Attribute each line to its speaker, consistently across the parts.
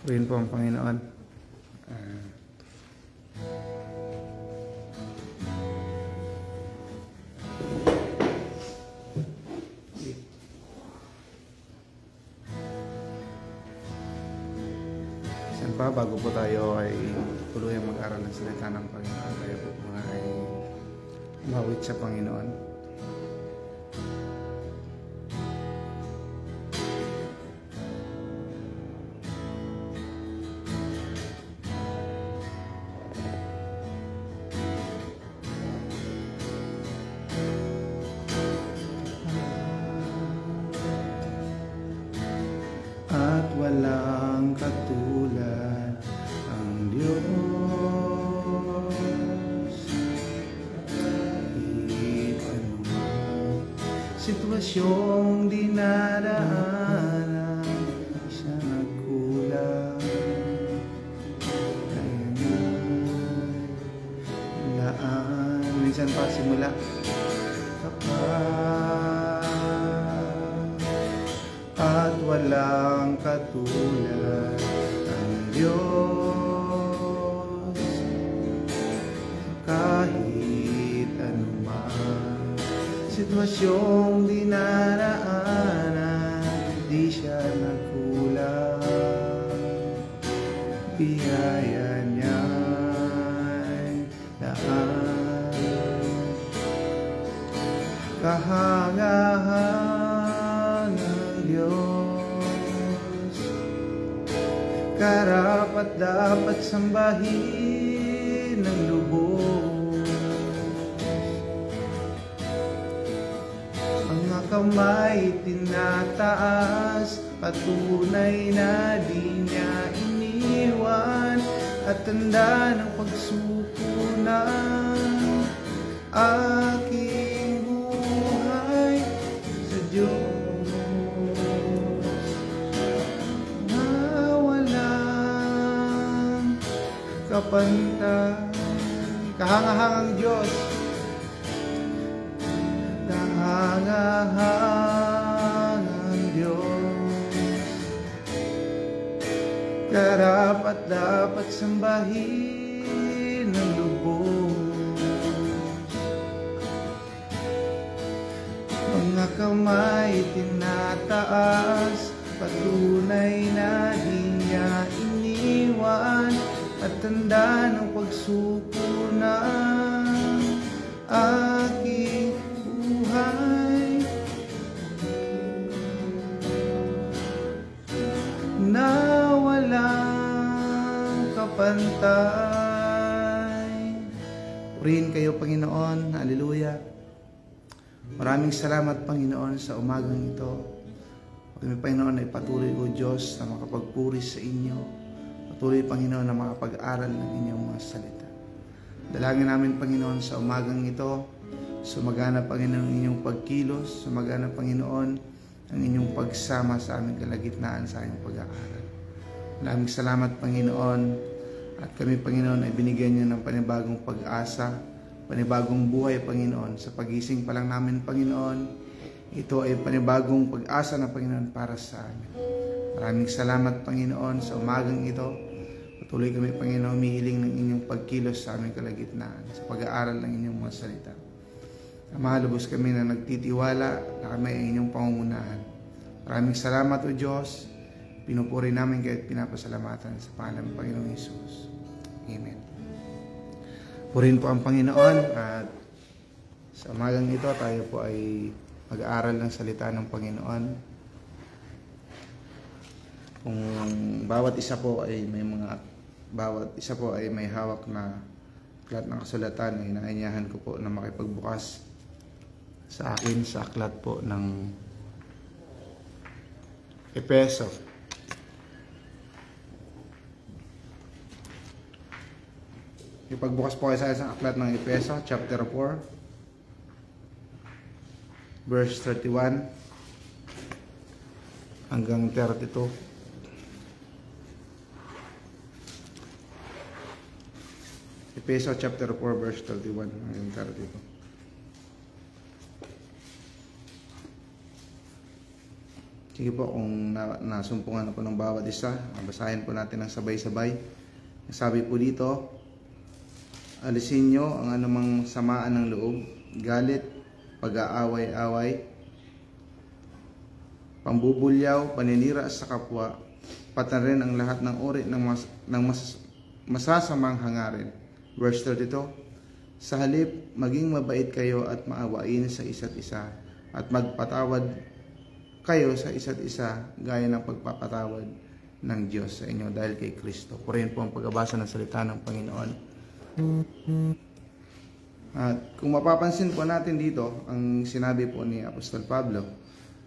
Speaker 1: Purihin po ang Panginoon. Saan pa, bago po tayo ay tuluyang mag-aral ng salita ng Panginoon, tayo po muna ay mawit sa Panginoon. At walang katulad ang Diyos. Kahit anumang sitwasyong dinadaanan, siya nagkulang. Laan, minsan pa simula at walang katulad ang Diyos. Kahit anumang sitwasyong dinaraanan, di siya nagkulang. Biyaya niya'y daan, kahangahan ng Diyos, karapat dapat sambahin ng lubos. Mga kamay tinataas, patunay na di niya iniwan, at tanda ng pagsuko ng aking buhay sa Diyos, na walang kapantay. Kahangahangang Diyos, kahangahangang Diyos, karapat dapat sambahin ng lubos. Mga kamay tinataas, patunay na di niya iniwan, at tanda ng pagsuko ng aking buhay, na walang kapantay. Purihin kayo, Panginoon. Hallelujah. Maraming salamat, Panginoon, sa umagang ito. Kami, Panginoon, ay patuloy, O Diyos, na makapagpuri sa inyo. Patuloy, Panginoon, na makapag-aral ng inyong mga salita. Dalangin namin, Panginoon, sa umagang ito, sumagana, Panginoon, ang inyong pagkilos, sumagana, Panginoon, ang inyong pagsama sa aming kalagitnaan sa aming pag-aaral. Maraming salamat, Panginoon, at kami, Panginoon, ay binigyan niyo ng panibagong pag-asa, panibagong buhay, Panginoon. Sa pagising pa lang namin, Panginoon, ito ay panibagong pag-asa na, Panginoon, para sa amin. Maraming salamat, Panginoon, sa umagang ito. Patuloy kami, Panginoon, humihiling ng inyong pagkilos sa aming kalagitnaan, sa pag-aaral ng inyong mga salita. Mahalubos kami na nagtitiwala na kami ay inyong pangungunahan. Maraming salamat, O Diyos. Pinupuri namin kayo at pinapasalamatan sa pangalan ng Panginoong Hesus. Amen. Purihin po ang Panginoon, at sa umagang ito tayo po ay mag-aaral ng salita ng Panginoon. Kung bawat isa po ay may hawak na aklat ng kasulatan, ay inaanyahan ko po na makipagbukas sa akin sa aklat po ng Efeso. Ipagbukas po kayo sa aklat ng Efeso, chapter 4, verse 31 hanggang 32. Efeso chapter 4, verse 31 hanggang 32. Sige po, kung nasumpungan na po ng bawat isa, basahin po natin ng sabay-sabay. Sabi po dito, alisin nyo ang anumang samaan ng loob, galit, pag-aaway-away, pambubulyaw, paninira sa kapwa, pati rin ang lahat ng uri ng masasamang hangarin. Verse 32, sa halip, maging mabait kayo at maawain sa isa't isa, at magpatawad kayo sa isa't isa, gaya ng pagpapatawad ng Diyos sa inyo dahil kay Kristo. Purihin po ang pagbabasa ng salita ng Panginoon. At kung mapapansin po natin dito, ang sinabi po ni Apostol Pablo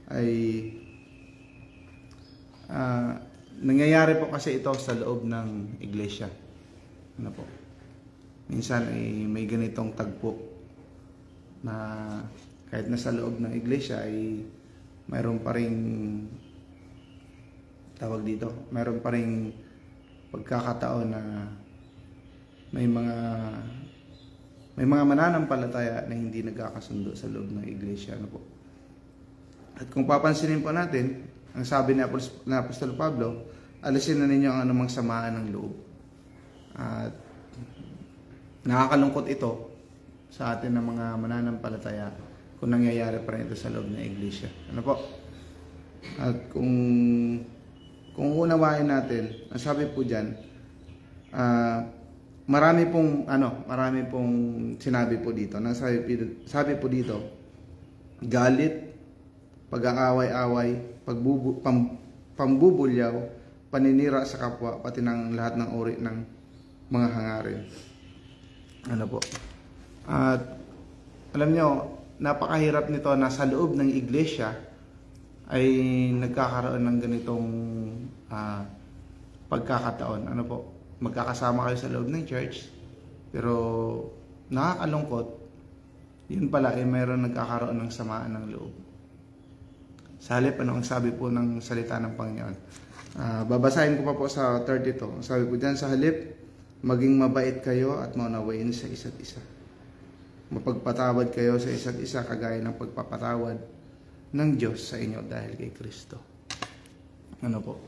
Speaker 1: ay nangyayari po kasi ito sa loob ng iglesia. Ano po? Minsan ay may ganitong tagpo na kahit nasa loob ng iglesia ay mayroon pa ring tawag dito, mayroon pa ring pagkakataon na may mga mananampalataya na hindi nagkakasundo sa loob ng iglesia. Ano po? At kung papansinin po natin, ang sabi ni Apostol Pablo, alisin na ninyo ang anumang samaan ng loob. At nakakalungkot ito sa atin ng mga mananampalataya kung nangyayari pa rin ito sa loob ng iglesia. Ano po? At kung unawain natin, ang sabi po diyan, marami pong sinabi po dito. Sabi po dito, galit, pag-aaway-away, pambubulyaw, paninira sa kapwa, pati ng lahat ng uri ng mga hangarin. Ano po? At alam nyo, napakahirap nito na sa loob ng iglesia ay nagkakaroon ng ganitong pagkakataon. Ano po? Magkakasama kayo sa loob ng church, pero nakakalungkot, yun pala ay mayroon nagkakaroon ng samaan ng loob. Sa halip, ano ang sabi po ng salita ng Panginoon? Babasahin ko pa po sa 32. Ang sabi po dyan, sa halip, maging mabait kayo at maunawain sa isa't isa. Mapagpatawad kayo sa isa't isa kagaya ng pagpapatawad ng Diyos sa inyo dahil kay Kristo. Ano po?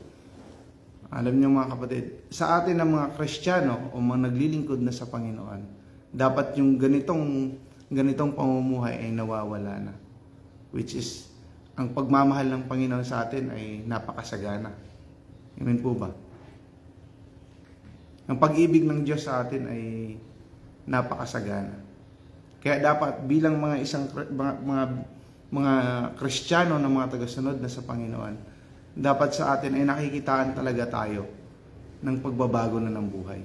Speaker 1: Alam niyo mga kapatid, sa atin ng mga Kristiyano o mga naglilingkod na sa Panginoon, dapat yung ganitong pamumuhay ay nawawala na. Which is, ang pagmamahal ng Panginoon sa atin ay napakasagana. Amen po ba? Ang pag-ibig ng Diyos sa atin ay napakasagana. Kaya dapat bilang mga Kristiyano na mga tagasunod na sa Panginoon, dapat sa atin ay nakikitaan talaga tayo ng pagbabago na ng buhay.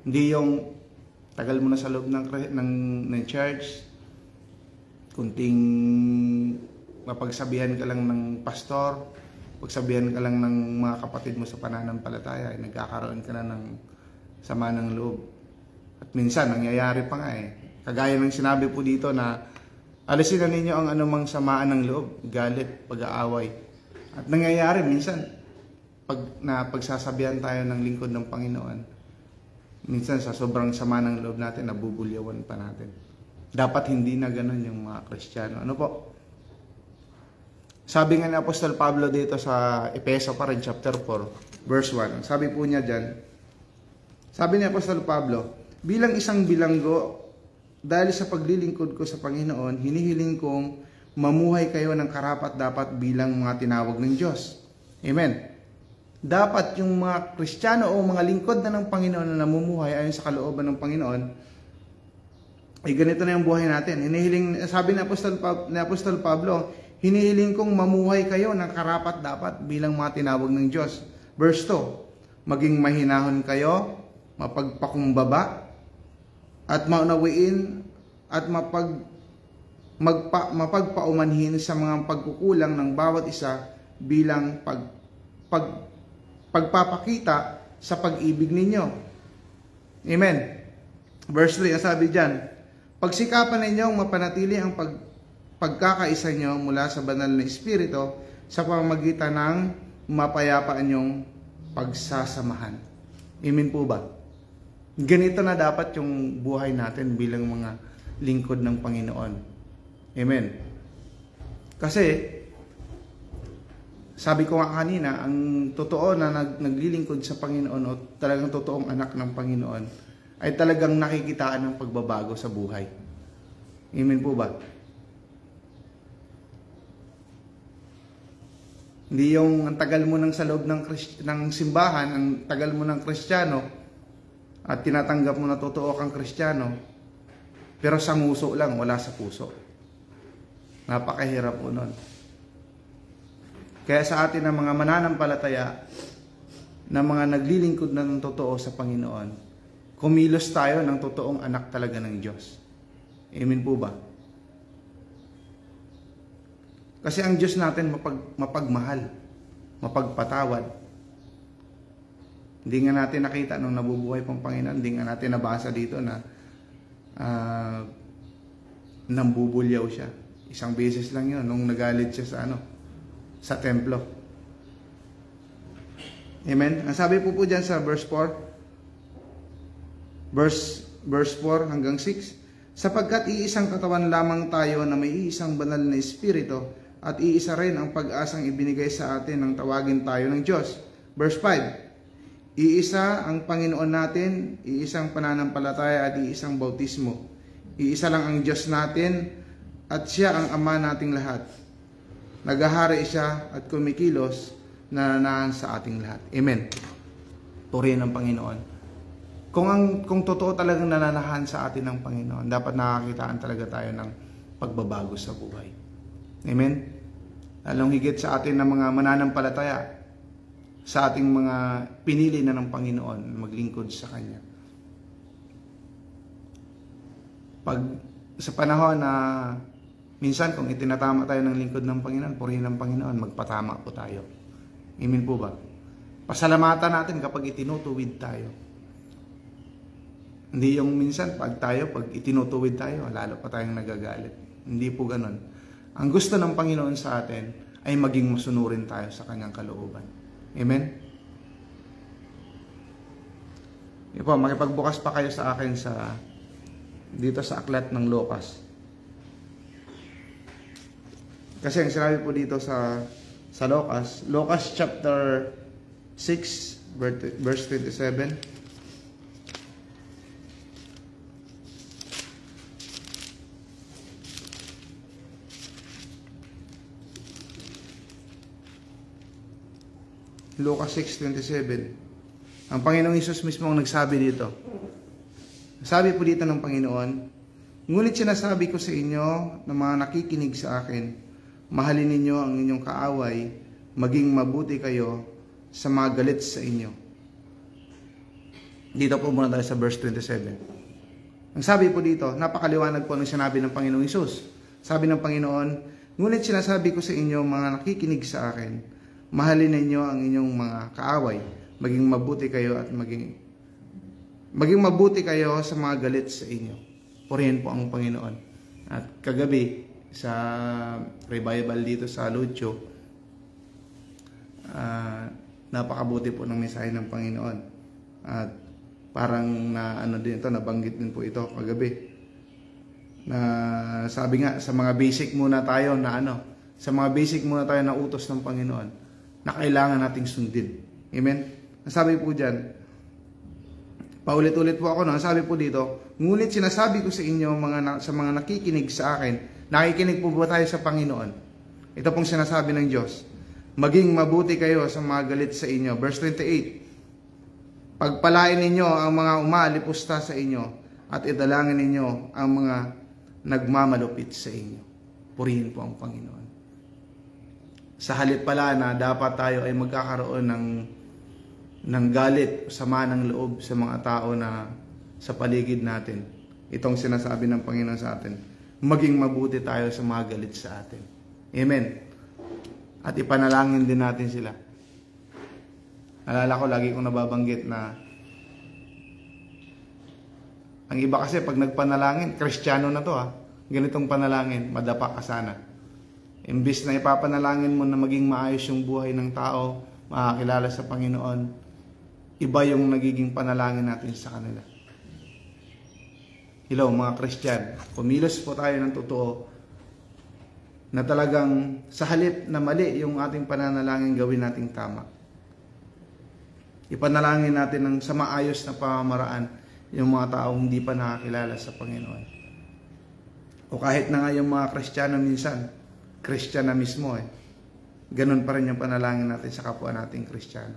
Speaker 1: Hindi yung tagal mo na sa loob ng church, kunting mapagsabihan ka lang ng pastor, pagsabihan ka lang ng mga kapatid mo sa pananampalataya, ay nagkakaroon ka na ng sama ng loob. At minsan, nangyayari pa nga Kagaya ng sinabi po dito na alisin na ninyo ang anumang samaan ng loob, galit, pag-aaway. At nangyayari minsan, pagsasabihan tayo ng lingkod ng Panginoon, minsan sa sobrang sama ng loob natin, nabubulyawan pa natin. Dapat hindi na ganun yung mga Kristiyano. Ano po? Sabi nga ni Apostol Pablo dito sa Efeso pa rin, chapter 4, verse 1. Sabi po niya dyan, sabi ni Apostol Pablo, bilang isang bilanggo, dahil sa paglilingkod ko sa Panginoon, hinihiling kong mamuhay kayo ng karapat-dapat bilang mga tinawag ng Diyos. Amen. Dapat yung mga Kristiyano o mga lingkod na ng Panginoon na namumuhay ayon sa kalooban ng Panginoon, ay ganito na yung buhay natin. Sabi ni Apostol Pablo, hinihiling kong mamuhay kayo ng karapat-dapat bilang mga tinawag ng Diyos. Verse 2, maging mahinahon kayo, mapagpakumbaba, at maunawain at mapagpaumanhin sa mga pagkukulang ng bawat isa bilang pagpapakita sa pag-ibig ninyo. Amen. Verse 3, sabi dyan, pagsikapan ninyong mapanatili ang pagkakaisa nyo mula sa banal na Espiritu sa pamamagitan ng mapayapaan nyong pagsasamahan. Amen po ba? Ganito na dapat yung buhay natin bilang mga lingkod ng Panginoon. Amen. Kasi, Sabi ko nga kanina, ang totoo na naglilingkod sa Panginoon o talagang totoong anak ng Panginoon ay talagang nakikitaan ng pagbabago sa buhay. Amen po ba? Hindi yung ang tagal mo nang sa loob ng simbahan, ang tagal mo ng Kristiyano at tinatanggap mo na totoo kang Kristiyano, pero sa nguso lang, wala sa puso. Napakahirap po nun. Kaya sa atin ng mga mananampalataya na mga naglilingkod na ng totoo sa Panginoon, kumilos tayo ng totoong anak talaga ng Diyos. Amen po ba? Kasi ang Diyos natin mapagmahal, mapagpatawad. Hindi nga natin nakita nung nabubuhay pang Panginoon, hindi nga natin nabasa dito na nambubulyaw siya. Isang beses lang yun nung nagalit siya sa templo. Amen? Ang sabi po dyan sa verse 4, verse 4 hanggang 6, sapagkat iisang katawan lamang tayo na may iisang banal na espiritu at iisa rin ang pag-asang ibinigay sa atin nang tawagin tayo ng Diyos. Verse 5, iisa ang Panginoon natin, iisang pananampalataya at iisang bautismo. Iisa lang ang Diyos natin at siya ang Ama nating lahat. Naghahari siya at kumikilos na nananahan sa ating lahat. Amen. Purihin ang Panginoon. Kung totoo talagang nananahan sa atin ng Panginoon, dapat nakakitaan talaga tayo ng pagbabago sa buhay. Amen? Lalong higit sa atin na mga mananampalataya, sa ating mga pinili na ng Panginoon, maglingkod sa Kanya. Pag sa panahon na minsan kung itinatama tayo ng lingkod ng Panginoon, purihin ng Panginoon, magpatama po tayo. Amen po ba? Pasalamatan natin kapag itinutuwid tayo. Hindi yung minsan pag itinutuwid tayo, lalo pa tayong nagagalit. Hindi po ganun. Ang gusto ng Panginoon sa atin ay maging masunurin tayo sa Kanyang kalooban. Amen? Yan po, makipagbukas pa kayo sa akin dito sa aklat ng Lucas. Kasi ang sinabi po dito sa Lucas chapter 6 verse 27. Lucas 6:27. Ang Panginoong Hesus mismo ang nagsabi dito. Sabi po dito ng Panginoon, ngunit sinasabi ko sa inyo na mga nakikinig sa akin, mahalin ninyo ang inyong kaaway, maging mabuti kayo sa mga galit sa inyo. Dito po muna tayo sa verse 27. Ang sabi po dito, napakaliwanag po ng sinabi ng Panginoong Hesus. Sabi ng Panginoon, ngunit sinasabi ko sa inyo mga nakikinig sa akin, mahalin ninyo ang inyong mga kaaway, maging mabuti kayo at maging mabuti kayo sa mga galit sa inyo. Purihin po ang Panginoon. At kagabi sa revival dito sa Lucho, napakabuti po ng mensahe ng Panginoon. At parang nabanggit din po ito kagabi. Na sabi nga sa mga basic muna tayo na utos ng Panginoon na kailangan nating sundin. Amen? Nasabi po dyan, paulit-ulit po ako, nasabi po dito, ngunit sinasabi ko sa inyo, sa mga nakikinig sa akin, nakikinig po ba tayo sa Panginoon? Ito pong sinasabi ng Diyos, maging mabuti kayo sa mga galit sa inyo. Verse 28, pagpalain ninyo ang mga umalipusta sa inyo, at idalangin ninyo ang mga nagmamalupit sa inyo. Purihin po ang Panginoon. Sa halip pala na dapat tayo ay magkakaroon ng galit, sama ng loob sa mga tao na sa paligid natin. Itong sinasabi ng Panginoon sa atin, maging mabuti tayo sa mga galit sa atin. Amen. At ipanalangin din natin sila. Alala ko, lagi kong nababanggit na ang iba kasi pag nagpanalangin, Kristiyano na to ganitong panalangin, madapa ka sana. Imbis na ipapanalangin mo na maging maayos yung buhay ng tao, makakilala sa Panginoon, iba yung nagiging panalangin natin sa kanila. Hello mga Christian, pumilos po tayo ng totoo na talagang sa halip na mali yung ating pananalangin, gawin nating tama. Ipanalangin natin ng sa maayos na pamamaraan yung mga taong hindi pa nakakilala sa Panginoon. O kahit na nga yung mga Kristiyano minsan, Kristiyano na mismo ganun pa rin yung panalangin natin sa kapwa nating Kristiyano.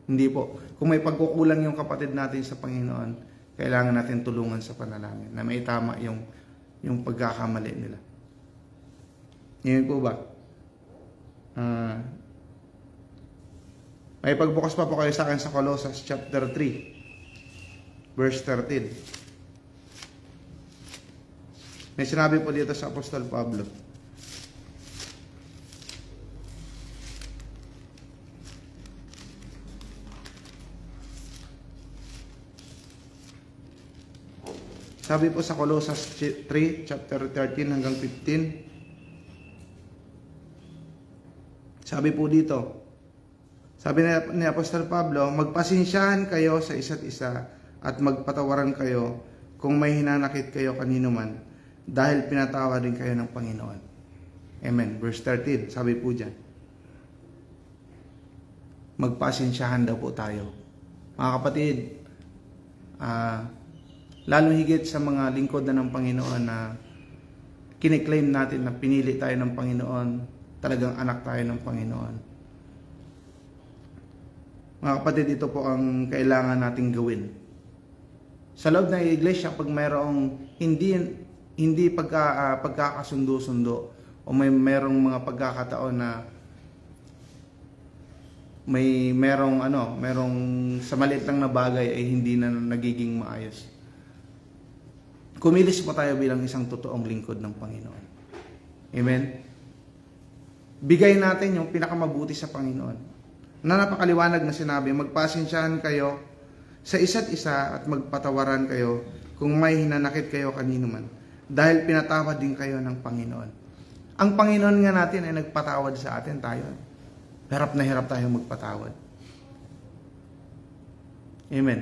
Speaker 1: Hindi po. Kung may pagkukulang yung kapatid natin sa Panginoon, kailangan natin tulungan sa panalangin na may tama yung pagkakamali nila. Ngayon po ba? May pagbukas pa po kayo sa akin sa Colossus chapter 3, verse 13. May sinabi po dito sa Apostol Pablo. Sabi po sa Colossus 3, chapter 13 hanggang 15. Sabi po dito, sabi ni Apostol Pablo, magpasensyahan kayo sa isa't isa at magpatawaran kayo kung may hinanakit kayo kanino man, dahil pinatawa din kayo ng Panginoon. Amen. Verse 13, sabi po dyan, magpasensyahan daw po tayo. Mga kapatid, lalo higit sa mga lingkod na ng Panginoon na kiniklaim natin na pinili tayo ng Panginoon, talagang anak tayo ng Panginoon. Mga kapatid, ito po ang kailangan nating gawin. Sa loob ng iglesia, pag mayroong hindi pagkakasundo-sundo o mayroong mga pagkakataon na merong sa maliit lang na bagay ay hindi na nagiging maayos. Kumilos po tayo bilang isang totoong lingkod ng Panginoon. Amen? Bigay natin yung pinakamabuti sa Panginoon. Na napakaliwanag na sinabi, magpasensyahan kayo sa isa't isa at magpatawaran kayo kung may hinanakit kayo kanino man, dahil pinatawad din kayo ng Panginoon. Ang Panginoon nga natin ay nagpatawad sa atin, tayo. Hirap na hirap tayo magpatawad. Amen.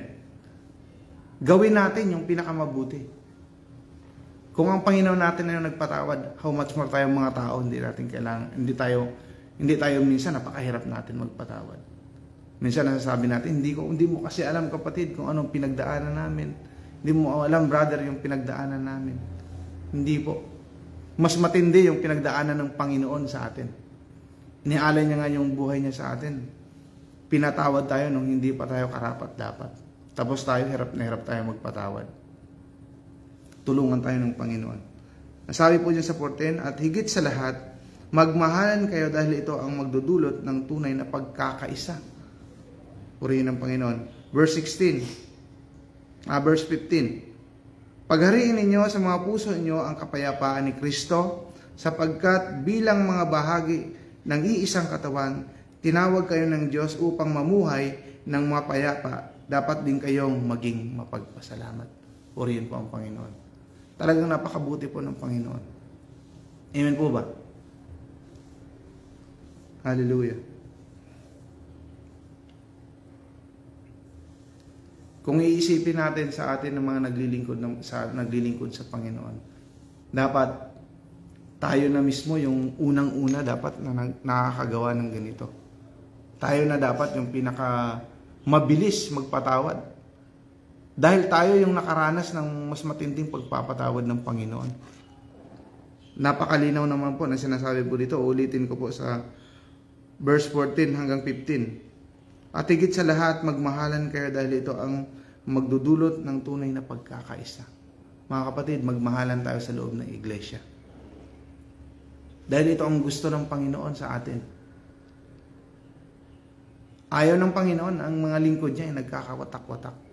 Speaker 1: Gawin natin yung pinakamabuti. Kung ang Panginoon natin ay nagpatawad, how much more tayong mga tao, hindi tayo minsan napakahirap natin magpatawad. Minsan nasasabi natin, hindi mo kasi alam, kapatid, kung anong pinagdaanan namin. Hindi mo alam, brother, yung pinagdaanan namin. Hindi po. Mas matindi yung pinagdaanan ng Panginoon sa atin. Inialay niya nga yung buhay niya sa atin. Pinatawad tayo nung hindi pa tayo karapat-dapat. Tapos tayo, hirap na hirap tayo magpatawad. Tulungan tayo ng Panginoon. Nasabi po dyan sa 14, at higit sa lahat, magmahalan kayo dahil ito ang magdudulot ng tunay na pagkakaisa. Purihin ng Panginoon. Verse 15. Verse 15. Paghariin ninyo sa mga puso ninyo ang kapayapaan ni Kristo, sapagkat bilang mga bahagi ng iisang katawan, tinawag kayo ng Diyos upang mamuhay ng mapayapa. Dapat din kayong maging mapagpasalamat. Purihin po ang Panginoon. Talagang napakabuti po ng Panginoon. Amen po ba? Hallelujah. Kung iisipin natin sa atin ng mga naglilingkod sa Panginoon, dapat tayo na mismo yung unang-una dapat na nakakagawa ng ganito. Tayo na dapat yung pinaka mabilis magpatawad. Dahil tayo yung nakaranas ng mas matinding pagpapatawad ng Panginoon. Napakalinaw naman po na sinasabi po dito. Ulitin ko po sa verse 14 hanggang 15. At higit sa lahat, magmahalan kayo dahil ito ang magdudulot ng tunay na pagkakaisa. Mga kapatid, magmahalan tayo sa loob ng iglesia. Dahil ito ang gusto ng Panginoon sa atin. Ayaw ng Panginoon, ang mga lingkod niya ay nagkakawatak-watak.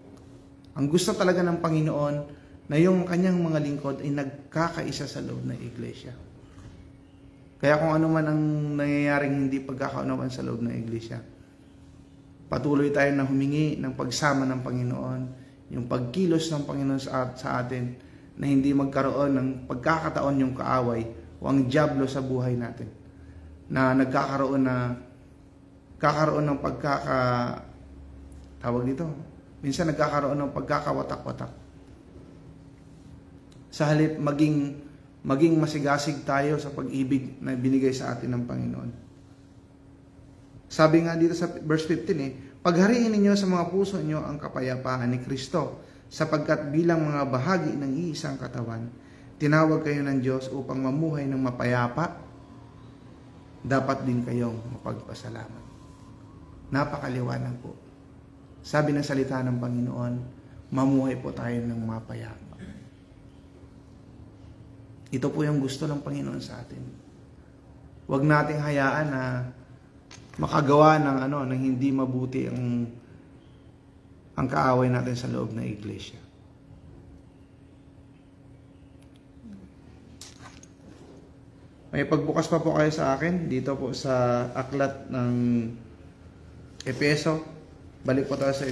Speaker 1: Ang gusto talaga ng Panginoon na yung kanyang mga lingkod ay nagkakaisa sa loob ng iglesia. Kaya kung ano man ang nangyayaring hindi pagkakaunawan sa loob ng iglesia, patuloy tayo na humingi ng pagsama ng Panginoon, yung pagkilos ng Panginoon sa atin, na hindi magkaroon ng pagkakataon yung kaaway o ang dyablo sa buhay natin, na nagkakaroon ng minsan nagkakaroon ng pagkakawatak-watak. Sa halip maging maging masigasig tayo sa pag-ibig na binigay sa atin ng Panginoon. Sabi nga dito sa verse 15 paghariin ninyo sa mga puso nyo ang kapayapaan ni Kristo, sapagkat bilang mga bahagi ng iisang katawan, tinawag kayo ng Diyos upang mamuhay ng mapayapa, dapat din kayong mapagpasalamat. Napakaliwanag po. Sabi ng salita ng Panginoon, mamuhay po tayo ng mapayapa. Ito po yung gusto ng Panginoon sa atin. Huwag nating hayaan na makagawa ng hindi mabuti ang kaaway natin sa loob ng iglesia. May pagbukas pa po kayo sa akin dito po sa aklat ng Efeso. Balik po tayo sa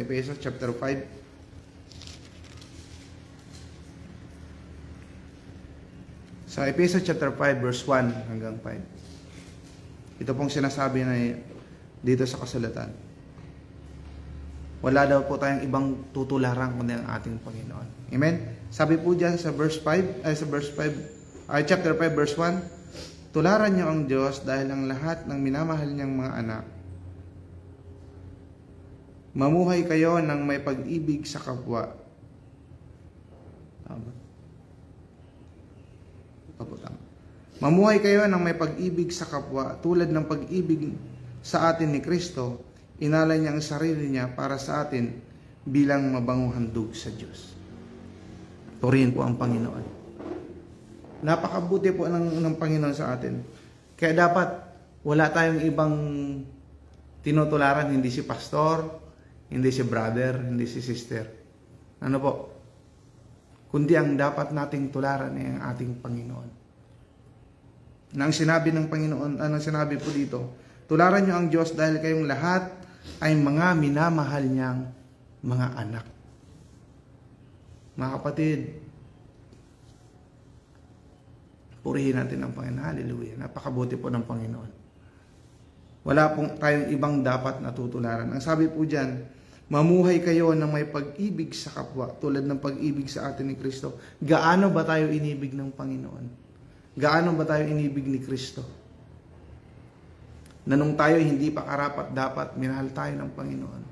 Speaker 1: Efeso chapter 5. Sa Efeso chapter 5 verse 1 hanggang 5. Ito pong sinasabi na dito sa kasulatan. Wala daw po tayong ibang tutularan kundi ang ating Panginoon. Amen? Sabi po diyan sa chapter 5 verse 1, tularan niyo ang Diyos dahil ang lahat ng minamahal niyang mga anak. Mamuhay kayo ng may pag-ibig sa kapwa. Tama. Mamuhay kayo ng may pag-ibig sa kapwa tulad ng pag-ibig sa atin ni Kristo. Inalay niya ang sarili niya para sa atin bilang mabangong handog sa Diyos. Purihin po ang Panginoon. Napakabuti po ng Panginoon sa atin. Kaya dapat wala tayong ibang tinutularan, hindi si pastor, hindi si brother, hindi si sister. Ano po? Kundi ang dapat nating tularan ay ang ating Panginoon. Nang sinabi ng Panginoon, anong sinabi po dito? Tularan niyo ang Diyos dahil kayong lahat ay mga minamahal niyang mga anak. Mga kapatid, purihin natin ang Panginoon. Hallelujah. Napakabuti po ng Panginoon. Wala pong tayong ibang dapat natutularan. Ang sabi po dyan, mamuhay kayo ng may pag-ibig sa kapwa tulad ng pag-ibig sa atin ni Kristo. Gaano ba tayo inibig ng Panginoon? Gaano ba tayo inibig ni Kristo? Na nung tayo hindi pa karapat dapat, minahal tayo ng Panginoon.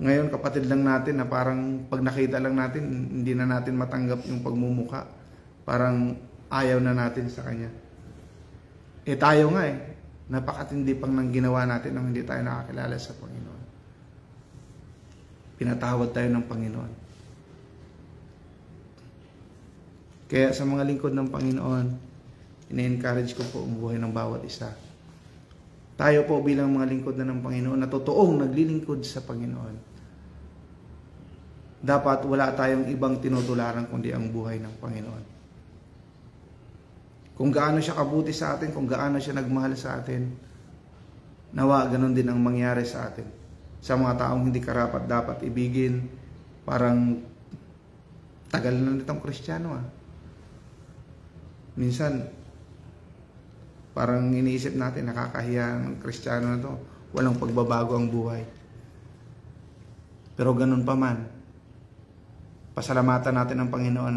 Speaker 1: Ngayon, kapatid lang natin na parang pag nakita lang natin, hindi na natin matanggap yung pagmumuka. Parang ayaw na natin sa Kanya. Tayo nga napakatindi pang nang ginawa natin nang hindi tayo nakakilala sa Panginoon. Pinatawad tayo ng Panginoon. Kaya sa mga lingkod ng Panginoon, ina-encourage ko po ang buhay ng bawat isa. Tayo po bilang mga lingkod na ng Panginoon na totoong naglilingkod sa Panginoon. Dapat wala tayong ibang tinutularan kundi ang buhay ng Panginoon. Kung gaano siya kabuti sa atin, kung gaano siya nagmahal sa atin, nawa ganun din ang mangyari sa atin. Sa mga taong hindi karapat dapat ibigin, parang tagal na nitong Kristiyano Minsan, parang iniisip natin, nakakahiya ang Kristiyano na to. Walang pagbabago ang buhay. Pero ganun pa man, pasalamatan natin ang Panginoon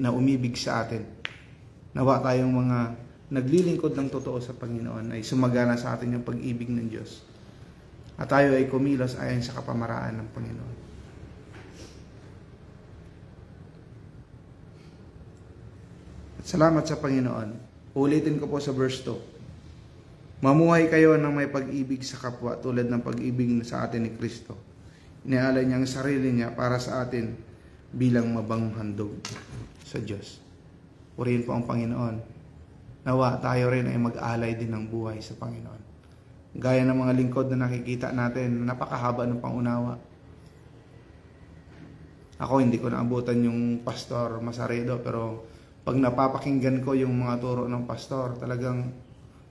Speaker 1: na umibig sa atin. Nawa tayong mga naglilingkod ng totoo sa Panginoon ay sumagana sa atin yung pag-ibig ng Diyos. At tayo ay kumilos ayon sa kapamaraan ng Panginoon. At salamat sa Panginoon. Ulitin ko po sa verse 2. Mamuhay kayo ng may pag-ibig sa kapwa tulad ng pag-ibig sa atin ni Kristo. Inialay niya ang sarili niya para sa atin bilang mabangong handog sa Diyos. Purihin po ang Panginoon. Nawa tayo rin ay mag-alay din ng buhay sa Panginoon. Gaya ng mga lingkod na nakikita natin, napakahaba ng pangunawa. Ako hindi ko naabutan yung Pastor Masaredo, pero pag napapakinggan ko yung mga turo ng pastor, talagang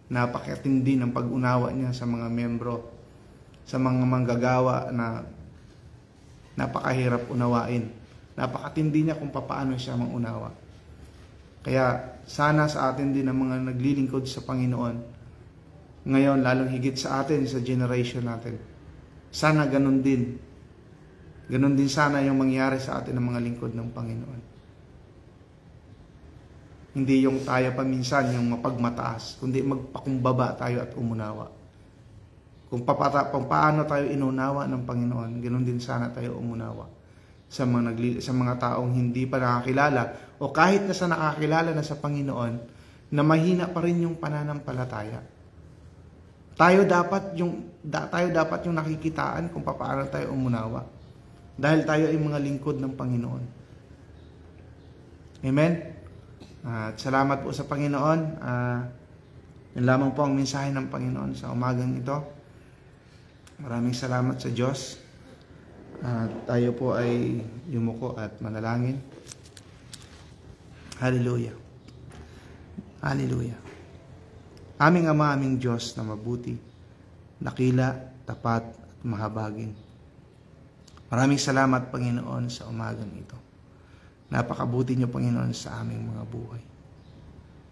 Speaker 1: napakatindi ng pag-unawa niya sa mga membro, sa mga manggagawa na napakahirap unawain. Napakatindi niya kung paano siya mangunawa. Kaya sana sa atin din ang mga naglilingkod sa Panginoon, ngayon lalong higit sa atin, sa generation natin, sana ganun din Ganon din sana yung mangyari sa atin ng mga lingkod ng Panginoon. Hindi yung tayo paminsan yung mapagmataas, kundi magpakumbaba tayo at umunawa. Kung paano tayo inunawa ng Panginoon, ganon din sana tayo umunawa sa mga taong hindi pa nakakilala o kahit na sa nakakilala na sa Panginoon na mahina pa rin yung pananampalataya. Tayo dapat yung nakikitaan kung paano tayo umunawa dahil tayo ay mga lingkod ng Panginoon. Amen? At salamat po sa Panginoon. Yun lamang po ang mensahe ng Panginoon sa umagang ito. Maraming salamat sa Diyos. Tayo po ay yumuko at manalangin. Hallelujah. Hallelujah. Aming Ama, aming Diyos na mabuti, dakila, tapat at mahabagin. Maraming salamat, Panginoon, sa umagang ito. Napakabuti niyo, Panginoon, sa aming mga buhay.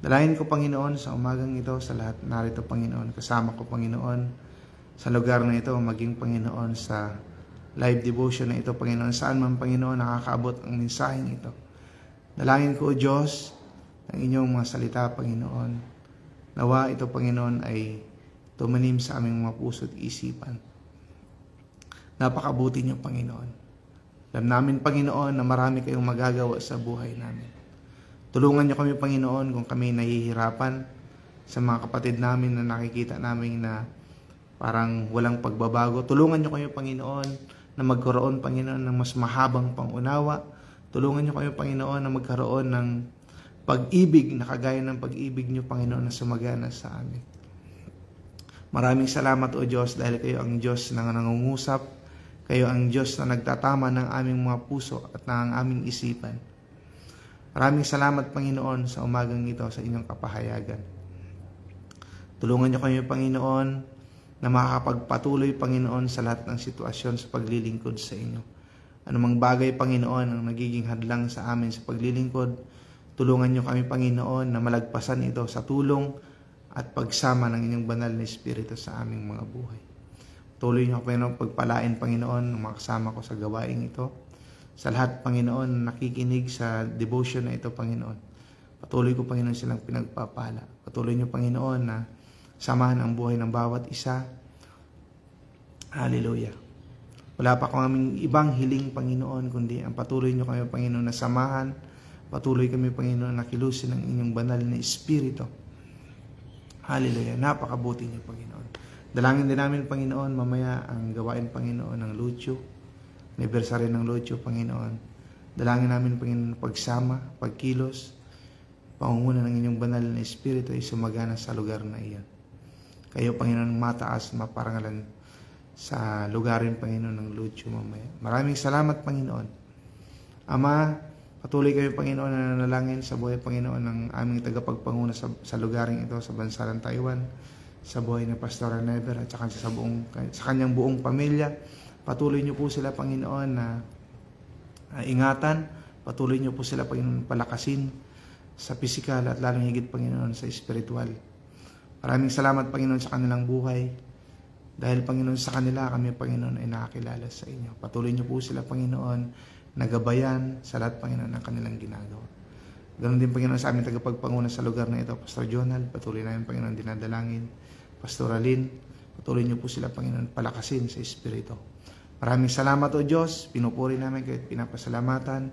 Speaker 1: Dalayan ko, Panginoon, sa umagang ito, sa lahat narito, Panginoon. Kasama ko, Panginoon, sa lugar na ito, maging, Panginoon, sa live devotion na ito, Panginoon. Saan man, Panginoon, nakakaabot ang mensaheng ito. Dalangin ko, O Diyos, ang inyong mga salita, Panginoon. Nawa ito, Panginoon, ay tumanim sa aming mga puso at isipan. Napakabuti niyo, Panginoon. Alam namin, Panginoon, na marami kayong magagawa sa buhay namin. Tulungan niyo kami, Panginoon, kung kami nahihirapan sa mga kapatid namin na nakikita namin na parang walang pagbabago. Tulungan niyo kami, Panginoon, na magkaroon, Panginoon, ng mas mahabang pangunawa. Tulungan niyo kami, Panginoon, na magkaroon ng pag-ibig na kagaya ng pag-ibig niyo, Panginoon, na sumagana sa amin. Maraming salamat, O Diyos, dahil kayo ang Diyos na nangungusap. Kayo ang Diyos na nagtatama ng aming mga puso at ng aming isipan. Maraming salamat, Panginoon, sa umagang ito, sa inyong kapahayagan. Tulungan niyo kami, Panginoon, na makakapagpatuloy, Panginoon, sa lahat ng sitwasyon sa paglilingkod sa inyo. Anumang bagay, Panginoon, ang nagiging hadlang sa amin sa paglilingkod, tulungan niyo kami, Panginoon, na malagpasan ito sa tulong at pagsama ng inyong banal na Espiritu sa aming mga buhay. Tuloy niyo, Panginoon, pagpalain, Panginoon, ng mga kasama ko sa gawaing ito. Sa lahat, Panginoon, nakikinig sa devotion na ito, Panginoon. Patuloy ko, Panginoon, silang pinagpapala. Patuloy niyo, Panginoon, na samahan ang buhay ng bawat isa. Hallelujah. Wala pa kaming ibang hiling, Panginoon, kundi ang patuloy niyo kami, Panginoon, na samahan. Patuloy kami, Panginoon, na kilusin ng inyong banal na Espiritu. Hallelujah. Napakabuti niyo, Panginoon. Dalangin din namin, Panginoon, mamaya ang gawain, Panginoon, ng Lucio. Anniversary ng Lucio, Panginoon. Dalangin namin, Panginoon, pagsama, pagkilos, pangunguna ng inyong banal na Espiritu ay sumagana sa lugar na iyon. Kayo, Panginoon, mataas, maparangalan sa lugarin, Panginoon, ng Lucio mamaya. Maraming salamat, Panginoon. Ama, patuloy kayo, Panginoon, na nanalangin sa buhay, Panginoon, ng aming tagapagpanguna sa lugaring ito, sa bansa ng Taiwan, sa buhay ni Pastor Never at sa kanyang buong pamilya. Patuloy niyo po sila, Panginoon, na ingatan. Patuloy niyo po sila, Panginoon, palakasin sa pisikal at lalong higit, Panginoon, sa espiritual. Maraming salamat, Panginoon, sa kanilang buhay. Dahil, Panginoon, sa kanila kami, Panginoon, ay nakakilala sa inyo. Patuloy niyo po sila, Panginoon, nagabayan sa lahat, Panginoon, ng kanilang ginagawa. Ganon din, Panginoon, sa aming tagapagpanguna sa lugar na ito, Pastor Jonal. Patuloy namin, Panginoon, dinadalangin. Pastor Alin, patuloy niyo po sila, Panginoon, palakasin sa Espiritu. Maraming salamat, O Diyos. Pinupuri namin kayo at pinapasalamatan.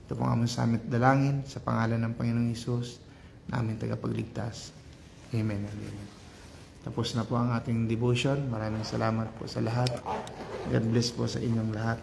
Speaker 1: Ito pong aming samit dalangin sa pangalan ng Panginoong Hesus, na aming tagapagligtas. Amen and amen. Tapos na po ang ating devotion. Maraming salamat po sa lahat. God bless po sa inyong lahat.